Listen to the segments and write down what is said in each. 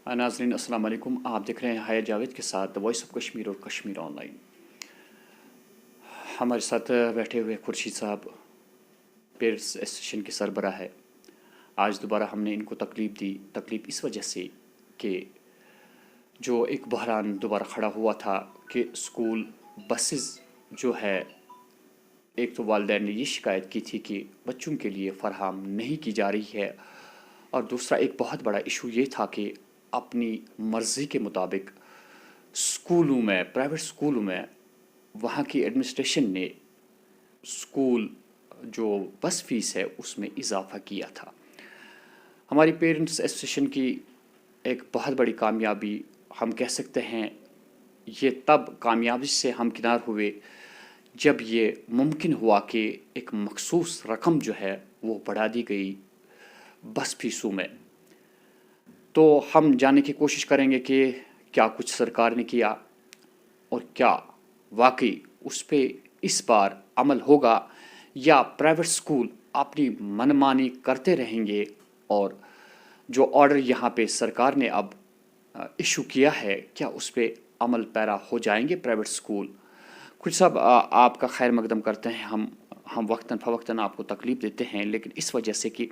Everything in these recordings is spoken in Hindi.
नाज़रीन अस्सलाम वालेकुम। आप देख रहे हैं हाया जावेद के साथ वॉइस ऑफ कश्मीर और कश्मीर ऑनलाइन। हमारे साथ बैठे हुए खुर्शीद साहब पेरेंट्स एसोसिएशन के सरबराह है। आज दोबारा हमने इनको तकलीफ़ दी। तकलीफ़ इस वजह से कि जो एक बहरान दोबारा खड़ा हुआ था कि स्कूल बसेस जो है, एक तो वालिदैन ने ये शिकायत की थी कि बच्चों के लिए फ़राहम नहीं की जा रही है, और दूसरा एक बहुत बड़ा इशू ये था कि अपनी मर्ज़ी के मुताबिक स्कूलों में, प्राइवेट स्कूलों में, वहाँ की एडमिनिस्ट्रेशन ने स्कूल जो बस फ़ीस है उसमें इजाफ़ा किया था। हमारी पेरेंट्स एसोसिएशन की एक बहुत बड़ी कामयाबी हम कह सकते हैं, ये तब कामयाबी से हम किनार हुए जब ये मुमकिन हुआ कि एक मखसूस रकम जो है वो बढ़ा दी गई बस फीसों में। तो हम जानने की कोशिश करेंगे कि क्या कुछ सरकार ने किया और क्या वाकई उस पर इस बार अमल होगा, या प्राइवेट स्कूल अपनी मनमानी करते रहेंगे और जो ऑर्डर यहाँ पे सरकार ने अब इशू किया है क्या उस पर अमल पैरा हो जाएंगे प्राइवेट स्कूल। कुछ साहब आपका खैर मकदम करते हैं। हम वक्तन फ़वक्तन आपको तकलीफ़ देते हैं, लेकिन इस वजह से कि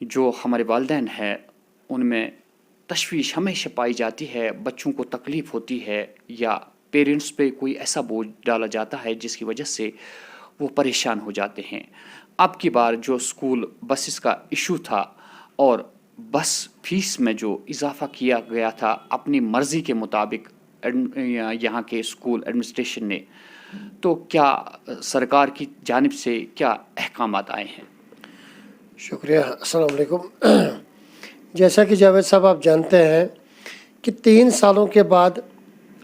जो हमारे वालिदैन हैं उनमें तशवीश हमेशा पाई जाती है, बच्चों को तकलीफ़ होती है या पेरेंट्स पे कोई ऐसा बोझ डाला जाता है जिसकी वजह से वो परेशान हो जाते हैं। अब की बार जो स्कूल बसेस का इशू था और बस फीस में जो इजाफ़ा किया गया था अपनी मर्ज़ी के मुताबिक यहाँ के स्कूल एडमिनिस्ट्रेशन ने, तो क्या सरकार की जानिब से क्या अहकामात आए हैं? शुक्रिया। अस्सलाम वालेकुम। जैसा कि जावेद साहब आप जानते हैं कि 3 सालों के बाद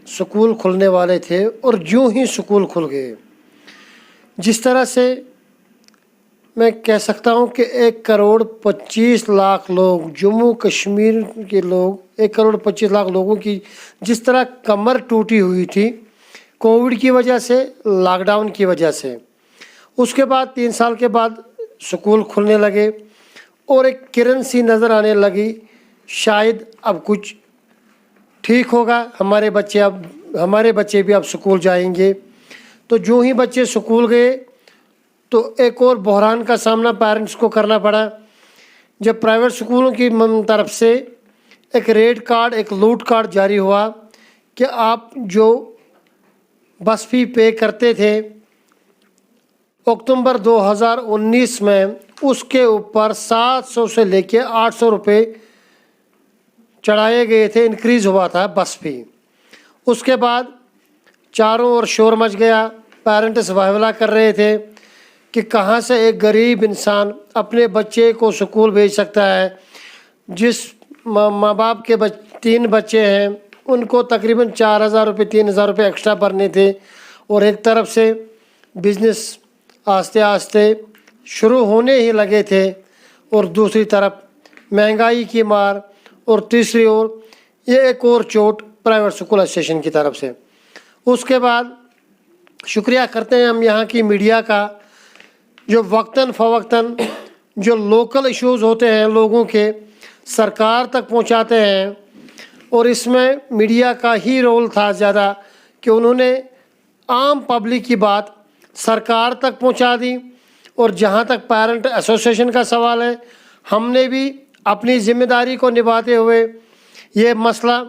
स्कूल खुलने वाले थे और यूँ ही स्कूल खुल गए। जिस तरह से मैं कह सकता हूँ कि 1,25,00,000 लोग, जम्मू कश्मीर के लोग 1,25,00,000 लोगों की जिस तरह कमर टूटी हुई थी कोविड की वजह से, लॉकडाउन की वजह से, उसके बाद 3 साल के बाद स्कूल खुलने लगे और एक किरण सी नज़र आने लगी, शायद अब कुछ ठीक होगा, हमारे बच्चे भी अब स्कूल जाएंगे। तो जो ही बच्चे स्कूल गए तो एक और बहरान का सामना पेरेंट्स को करना पड़ा जब प्राइवेट स्कूलों की तरफ से एक रेड कार्ड, एक लूट कार्ड जारी हुआ कि आप जो बस फी पे करते थे अक्टूबर 2019 में, उसके ऊपर 700 से लेके 800 रुपये चढ़ाए गए थे, इंक्रीज़ हुआ था बस फी। उसके बाद चारों ओर शोर मच गया, पेरेंट्स वाहवाला कर रहे थे कि कहाँ से एक गरीब इंसान अपने बच्चे को स्कूल भेज सकता है। जिस माँ बाप के 3 बच्चे हैं उनको तकरीबन 4,000 रुपये 3,000 रुपये एक्स्ट्रा भरने थे, और एक तरफ से बिज़नेस आस्ते आस्ते शुरू होने ही लगे थे और दूसरी तरफ महंगाई की मार, और तीसरी ओर ये एक और चोट प्राइवेट स्कूल एसोसिएशन की तरफ से। उसके बाद शुक्रिया करते हैं हम यहाँ की मीडिया का जो वक्तन फ़वक्तन जो लोकल इश्यूज़ होते हैं लोगों के सरकार तक पहुँचाते हैं, और इसमें मीडिया का ही रोल था ज़्यादा कि उन्होंने आम पब्लिक की बात सरकार तक पहुँचा दी। और जहाँ तक पेरेंट एसोसिएशन का सवाल है, हमने भी अपनी ज़िम्मेदारी को निभाते हुए ये मसला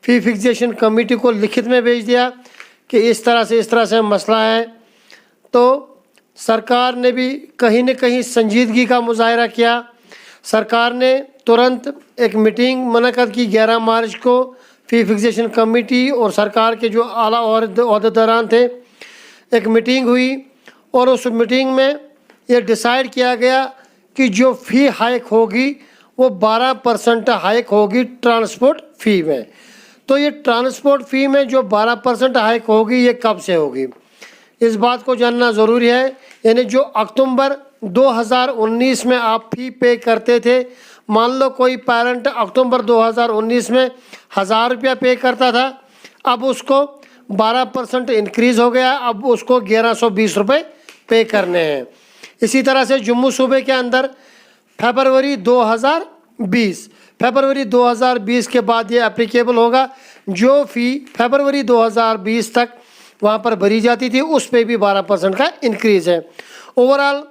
फ़ी फिक्सेशन कमेटी को लिखित में भेज दिया कि इस तरह से मसला है। तो सरकार ने भी कहीं न कहीं संजीदगी का मुजाहरा किया। सरकार ने तुरंत एक मीटिंग मुनक़्क़द की 11 मार्च को, फ़ी फिक्सेशन कमेटी और सरकार के जो आला ओहदेदारान थे, एक मीटिंग हुई और उस मीटिंग में ये डिसाइड किया गया कि जो फ़ी हाइक होगी वो 12% हाइक होगी ट्रांसपोर्ट फ़ी में। तो ये ट्रांसपोर्ट फ़ी में जो 12% हाइक होगी ये कब से होगी, इस बात को जानना ज़रूरी है। यानी जो अक्टूबर 2019 में आप फ़ी पे करते थे, मान लो कोई पेरेंट अक्टूबर 2019 में 1,000 रुपया पे करता था, अब उसको 12% इंक्रीज़ हो गया, अब उसको 1,120 रुपये पे करने हैं। इसी तरह से जम्मू सूबे के अंदर फरवरी 2020 फरवरी 2020 के बाद ये एप्लीकेबल होगा। जो फ़ी फरवरी 2020 तक वहाँ पर भरी जाती थी उस पे भी 12% का इंक्रीज़ है। ओवरऑल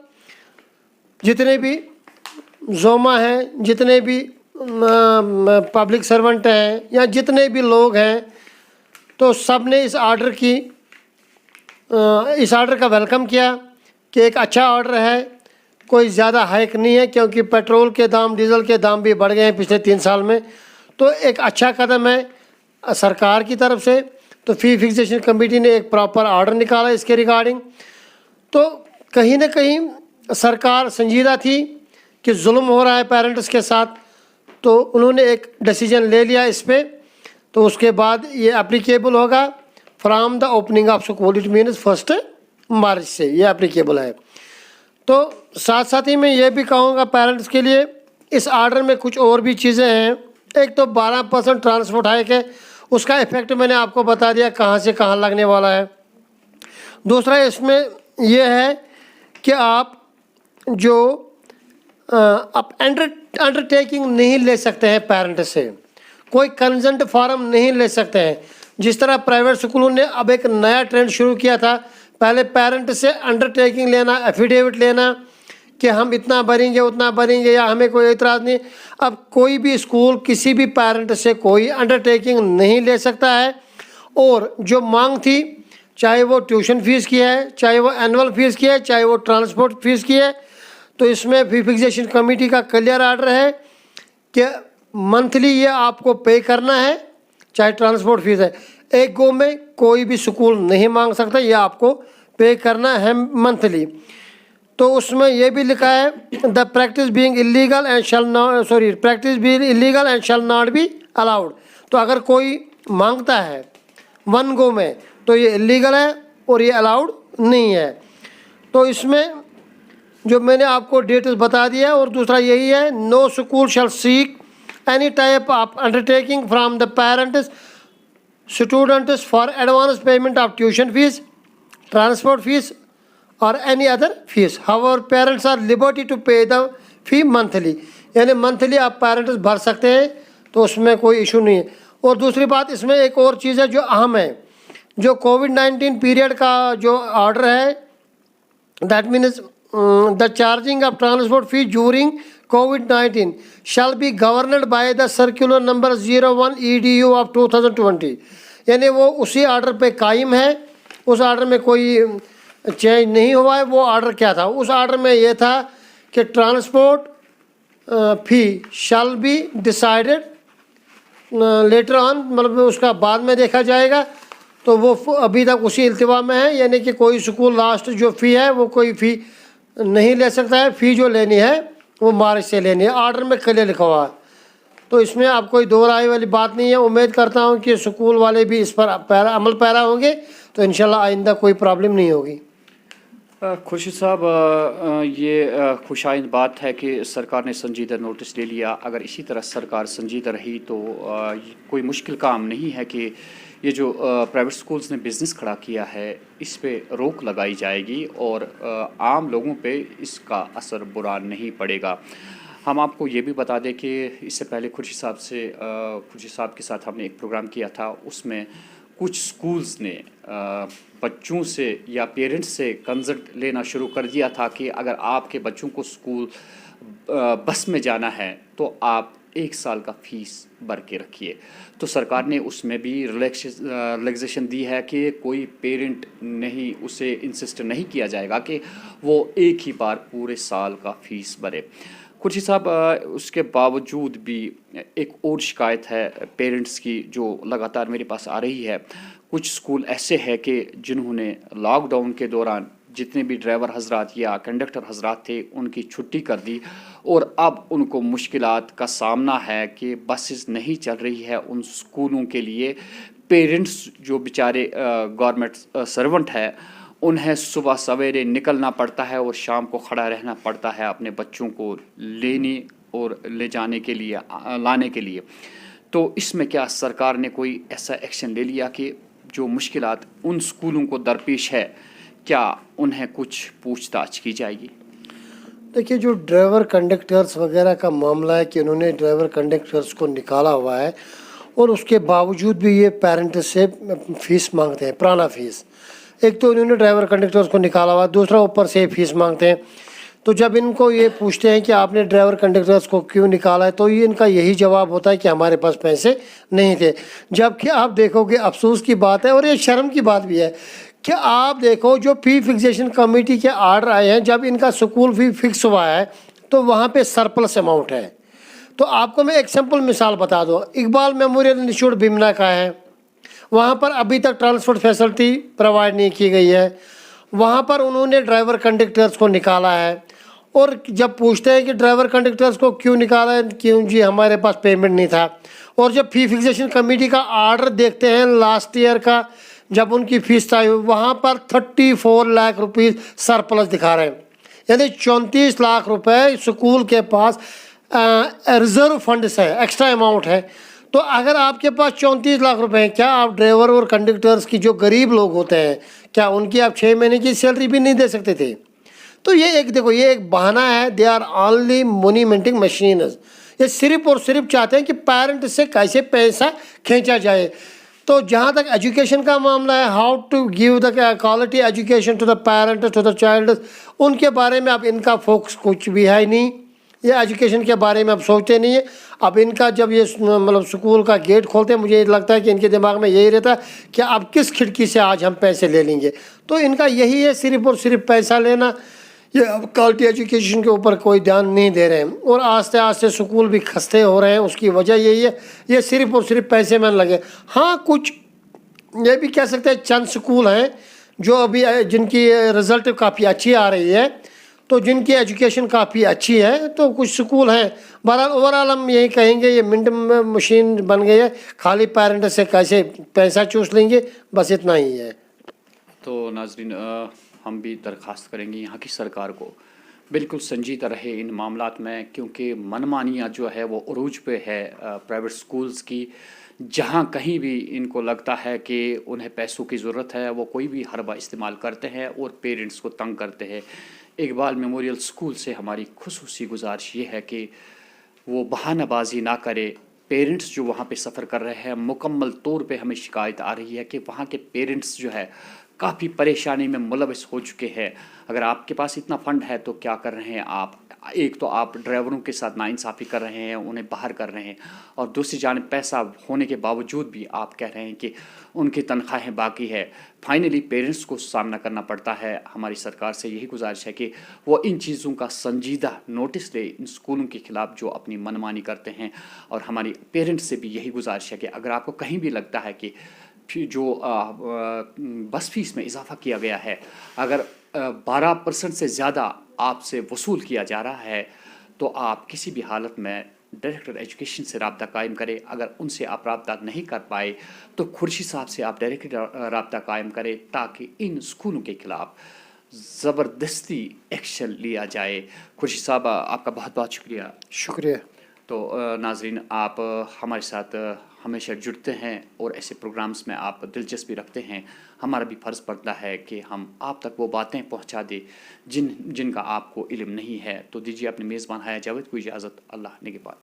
जितने भी जोमा हैं, जितने भी पब्लिक सर्वेंट हैं या जितने भी लोग हैं, तो सब ने इस आर्डर का वेलकम किया कि एक अच्छा ऑर्डर है, कोई ज़्यादा हाइक नहीं है, क्योंकि पेट्रोल के दाम, डीजल के दाम भी बढ़ गए हैं पिछले 3 साल में। तो एक अच्छा कदम है सरकार की तरफ से। तो फ़ी फिक्सेशन कमेटी ने एक प्रॉपर ऑर्डर निकाला इसके रिगार्डिंग। तो कहीं ना कहीं सरकार संजीदा थी कि जुल्म हो रहा है पेरेंट्स के साथ, तो उन्होंने एक डिसीजन ले लिया इस पर। तो उसके बाद ये एप्लीकेबल होगा from the opening of school, it means 1 मार्च से ये एप्लीकेबल है। तो साथ साथ ही मैं ये भी कहूँगा पेरेंट्स के लिए, इस आर्डर में कुछ और भी चीज़ें हैं। एक तो 12% ट्रांसपोर्ट हाइक है, उसका इफेक्ट मैंने आपको बता दिया कहाँ से कहाँ लगने वाला है। दूसरा इसमें यह है कि आप जो आप अंडरटेकिंग नहीं ले सकते हैं पेरेंट से, कोई कंसेंट फॉर्म नहीं ले सकते हैं। जिस तरह प्राइवेट स्कूलों ने अब एक नया ट्रेंड शुरू किया था, पहले पेरेंट से अंडरटेकिंग लेना, एफिडेविट लेना कि हम इतना भरेंगे उतना भरेंगे या हमें कोई एतराज़ नहीं। अब कोई भी स्कूल किसी भी पेरेंट से कोई अंडरटेकिंग नहीं ले सकता है। और जो मांग थी, चाहे वो ट्यूशन फीस की है, चाहे वो एनुअल फीस की है, चाहे वो ट्रांसपोर्ट फीस की है, तो इसमें फी फिक्सेशन कमेटी का क्लियर आर्डर है कि मंथली ये आपको पे करना है, चाहे ट्रांसपोर्ट फीस है। एक गो में कोई भी स्कूल नहीं मांग सकता, ये आपको पे करना है मंथली। तो उसमें ये भी लिखा है the practice being illegal and shall not be allowed. तो अगर कोई मांगता है 1 गो में तो ये इलीगल है और ये अलाउड नहीं है। तो इसमें जो मैंने आपको डिटेल्स बता दिया। और दूसरा यही है, no school shall seek any type of undertaking from the parents students for advance payment of tuition fees, transport fees और any other fees. However parents are liberty to pay the fee monthly, यानी मंथली आप पेरेंट्स भर सकते हैं, तो उसमें कोई इशू नहीं है। और दूसरी बात, इसमें एक और चीज़ है जो अहम है, जो कोविड-19 पीरियड का जो ऑर्डर है, that means the charging of transport fee during COVID-19 shall be governed by the circular number 01 EDU of 2020। यानी वो उसी ऑर्डर पे कायम है, उस ऑर्डर में कोई चेंज नहीं हुआ है। वो ऑर्डर क्या था? उस ऑर्डर में ये था कि transport fee shall be decided later on, मतलब उसका बाद में देखा जाएगा। तो वो अभी तक उसी इल्तिवा में है, यानी कि कोई स्कूल लास्ट जो फ़ी है वो कोई फ़ी नहीं ले सकता है। फ़ी जो लेनी है वो मार्च से लेनी है, ऑर्डर में क्लियर लिखा हुआ है। तो इसमें अब कोई दो राय वाली बात नहीं है। उम्मीद करता हूँ कि स्कूल वाले भी इस पर अमल पैरा होंगे, तो इंशाल्लाह आइंदा कोई प्रॉब्लम नहीं होगी। खुर्शीद साहब, ये खुशाइंद बात है कि सरकार ने संजीदा नोटिस ले लिया। अगर इसी तरह सरकार संजीदा रही तो कोई मुश्किल काम नहीं है कि ये जो प्राइवेट स्कूल्स ने बिज़नेस खड़ा किया है इस पे रोक लगाई जाएगी और आम लोगों पे इसका असर बुरा नहीं पड़ेगा। हम आपको ये भी बता दें कि इससे पहले खुर्शीद साहब के साथ हमने एक प्रोग्राम किया था, उसमें कुछ स्कूल्स ने बच्चों से या पेरेंट्स से कंसल्ट लेना शुरू कर दिया था कि अगर आपके बच्चों को स्कूल बस में जाना है तो आप 1 साल का फ़ीस भर के रखिए। तो सरकार ने उसमें भी रिलैक्सेशन दी है कि कोई पेरेंट नहीं, उसे इंसिस्ट नहीं किया जाएगा कि वो एक ही बार पूरे साल का फ़ीस भरे। खुर्शीद साहब, उसके बावजूद भी एक और शिकायत है पेरेंट्स की जो लगातार मेरे पास आ रही है। कुछ स्कूल ऐसे हैं कि जिन्होंने लॉकडाउन के दौरान जितने भी ड्राइवर हजरात या कंडक्टर हजरात थे उनकी छुट्टी कर दी और अब उनको मुश्किलात का सामना है कि बसेस नहीं चल रही है उन स्कूलों के लिए। पेरेंट्स जो बेचारे गवर्नमेंट सर्वेंट है, उन्हें सुबह सवेरे निकलना पड़ता है और शाम को खड़ा रहना पड़ता है अपने बच्चों को लेने और ले जाने के लिए, लाने के लिए। तो इसमें क्या सरकार ने कोई ऐसा एक्शन ले लिया कि जो मुश्किलात उन स्कूलों को दरपेश है, क्या उन्हें कुछ पूछताछ की जाएगी? देखिए, जो ड्राइवर कंडक्टर्स वगैरह का मामला है कि उन्होंने ड्राइवर कंडक्टर्स को निकाला हुआ है और उसके बावजूद भी ये पेरेंट से फीस मांगते हैं, पुराना फीस। एक तो इन्होंने ड्राइवर कंडक्टर्स को निकाला हुआ, दूसरा ऊपर से फीस मांगते हैं। तो जब इनको ये पूछते हैं कि आपने ड्राइवर कंडक्टर्स को क्यों निकाला है, तो ये इनका यही जवाब होता है कि हमारे पास पैसे नहीं थे। जबकि आप देखोगे, अफसोस की बात है और ये शर्म की बात भी है कि आप देखो, जो फ़ी फिक्सेशन कमेटी के आर्डर आए हैं, जब इनका स्कूल फ़ी फिक्स हुआ है तो वहाँ पे सरप्लस अमाउंट है। तो आपको मैं एक सिंपल मिसाल बता दूँ, इकबाल मेमोरियल इंस्टीट्यूट बिमना का है, वहाँ पर अभी तक ट्रांसपोर्ट फैसिलिटी प्रोवाइड नहीं की गई है। वहाँ पर उन्होंने ड्राइवर कंडक्टर्स को निकाला है और जब पूछते हैं कि ड्राइवर कंडक्टर्स को क्यों निकाला है, क्यों जी, हमारे पास पेमेंट नहीं था। और जब फ़ी फिक्सेशन कमेटी का आर्डर देखते हैं लास्ट ईयर का, जब उनकी फ़ीस आई, वहाँ पर 34 लाख रुपये सरप्लस दिखा रहे हैं, यानी 34 लाख रुपए स्कूल के पास रिजर्व फंड्स है, एक्स्ट्रा अमाउंट है। तो अगर आपके पास 34 लाख रुपए हैं, क्या आप ड्राइवर और कंडक्टर्स की, जो गरीब लोग होते हैं, क्या उनकी आप 6 महीने की सैलरी भी नहीं दे सकते थे? तो ये एक देखो, ये एक बहाना है। They are only money minting machine. ये सिर्फ और सिर्फ चाहते हैं कि पेरेंट से कैसे पैसा खींचा जाए। तो जहाँ तक एजुकेशन का मामला है, how to give the quality education to the parent, to the child, उनके बारे में अब इनका फोकस कुछ भी है नहीं। ये एजुकेशन के बारे में अब सोचते नहीं है। अब इनका जब ये मतलब स्कूल का गेट खोलते हैं, मुझे ये लगता है कि इनके दिमाग में यही रहता है कि अब किस खिड़की से आज हम पैसे ले लेंगे। तो इनका यही है, सिर्फ और सिर्फ पैसा लेना। ये अब क्वालिटी एजुकेशन के ऊपर कोई ध्यान नहीं दे रहे हैं और आस्ते आस्ते स्कूल भी खस्ते हो रहे हैं। उसकी वजह यही है, ये सिर्फ और सिर्फ पैसे में लगे। हाँ, कुछ ये भी कह सकते हैं चंद स्कूल हैं जो अभी जिनकी रिज़ल्ट काफ़ी अच्छी आ रही है, तो जिनकी एजुकेशन काफ़ी अच्छी है, तो कुछ स्कूल हैं। बहरहाल ओवरऑल हम यही कहेंगे, ये मिंट मशीन बन गई है, खाली पेरेंट से कैसे पैसा चूस लेंगे, बस इतना ही है। तो नाजरीन, हम भी दरख्वास्त करेंगे यहाँ की सरकार को बिल्कुल संजीदा रहे इन मामलात में, क्योंकि मनमानियाँ जो है वो उरूज पे है प्राइवेट स्कूल्स की। जहाँ कहीं भी इनको लगता है कि उन्हें पैसों की ज़रूरत है, वो कोई भी हरबा इस्तेमाल करते हैं और पेरेंट्स को तंग करते हैं। इकबाल मेमोरियल स्कूल से हमारी खुसूसी गुजारिश ये है कि वो बहानाबाजी ना करे। पेरेंट्स जो वहाँ पे सफ़र कर रहे हैं, मुकम्मल तौर पे हमें शिकायत आ रही है कि वहाँ के पेरेंट्स जो है काफ़ी परेशानी में मुलविस हो चुके हैं। अगर आपके पास इतना फ़ंड है तो क्या कर रहे हैं आप? एक तो आप ड्राइवरों के साथ नाइंसाफ़ी कर रहे हैं, उन्हें बाहर कर रहे हैं, और दूसरी जानिब पैसा होने के बावजूद भी आप कह रहे हैं कि उनकी तनख्वाहें बाकी है। फाइनली पेरेंट्स को सामना करना पड़ता है। हमारी सरकार से यही गुजारिश है कि वो इन चीज़ों का संजीदा नोटिस ले इन स्कूलों के ख़िलाफ़ जो अपनी मनमानी करते हैं। और हमारी पेरेंट्स से भी यही गुजारिश है कि अगर आपको कहीं भी लगता है कि जो बस फीस में इजाफा किया गया है, अगर 12% से ज़्यादा आपसे वसूल किया जा रहा है, तो आप किसी भी हालत में डायरेक्टर एजुकेशन से रब्ता कायम करें। अगर उनसे आप रब्ता नहीं कर पाए तो खुर्शीद साहब से आप डायरेक्ट रब्ता कायम करें, ताकि इन स्कूलों के ख़िलाफ़ ज़बरदस्ती एक्शन लिया जाए। खुर्शीद साहब, आपका बहुत बहुत शुक्रिया। शुक्रिया। तो नाजरीन, आप हमारे साथ हमेशा जुड़ते हैं और ऐसे प्रोग्राम्स में आप दिलचस्पी रखते हैं। हमारा भी फ़र्ज़ पड़ता है कि हम आप तक वो बातें पहुंचा दें जिनका आपको इल्म नहीं है। तो दीजिए अपने मेज़बान हाया जावेद को इजाज़त। अल्लाह निगहबान।